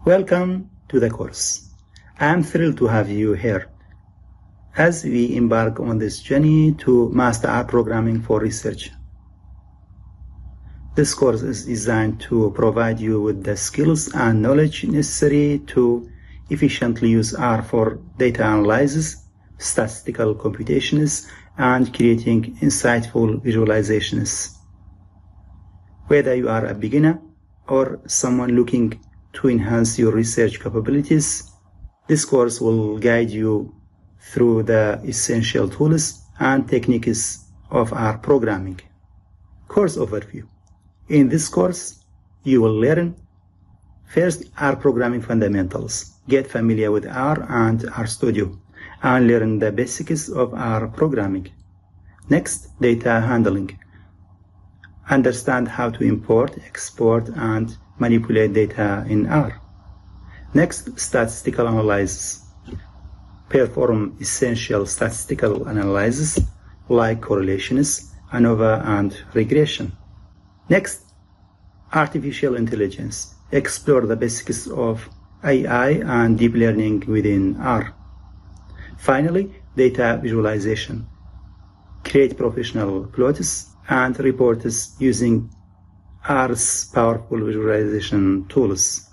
Welcome to the course. I'm thrilled to have you here as we embark on this journey to master R programming for research. This course is designed to provide you with the skills and knowledge necessary to efficiently use R for data analysis, statistical computations, and creating insightful visualizations. Whether you are a beginner or someone looking to enhance your research capabilities, this course will guide you through the essential tools and techniques of R programming. Course overview. In this course, you will learn first R programming fundamentals, get familiar with R and RStudio, and learn the basics of R programming. Next, data handling. Understand how to import, export, and manipulate data in R. Next, statistical analysis. Perform essential statistical analysis like correlations, ANOVA, and regression. Next, artificial intelligence. Explore the basics of AI and deep learning within R. Finally, data visualization. Create professional plots and reports using R's powerful visualization tools.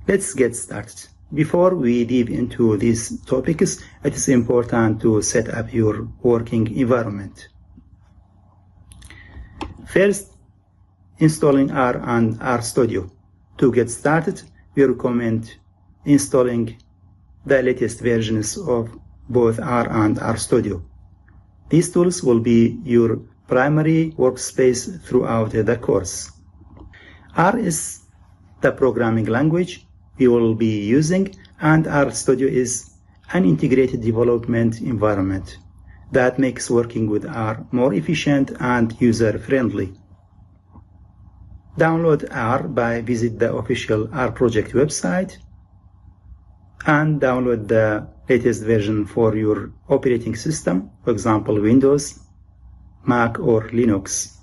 Let's get started. Before we dive into these topics, it is important to set up your working environment. First, installing R and RStudio. To get started, we recommend installing the latest versions of both R and RStudio. These tools will be your primary workspace throughout the course. R is the programming language we will be using, and RStudio is an integrated development environment that makes working with R more efficient and user-friendly. Download R by visit the official R project website and download the latest version for your operating system, for example, Windows, Mac, or Linux.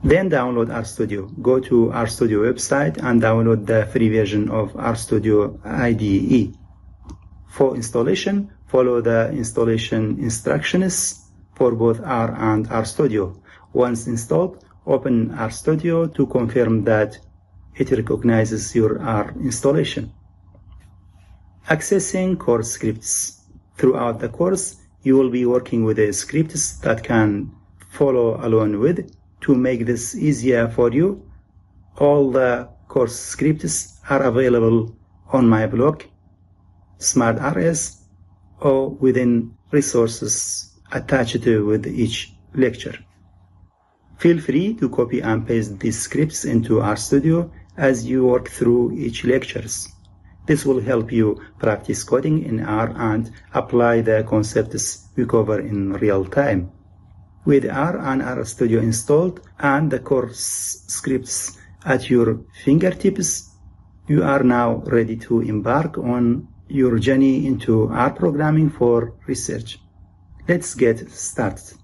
Then download RStudio. Go to RStudio website and download the free version of RStudio IDE. For installation, follow the installation instructions for both R and RStudio. Once installed, open RStudio to confirm that it recognizes your R installation. Accessing course scripts. Throughout the course, you will be working with the scripts that can follow along with. To make this easier for you, all the course scripts are available on my blog, SmartRS, or within resources attached with each lecture. Feel free to copy and paste these scripts into RStudio as you work through each lectures. This will help you practice coding in R and apply the concepts we cover in real time. With R and RStudio installed and the course scripts at your fingertips, you are now ready to embark on your journey into R programming for research. Let's get started.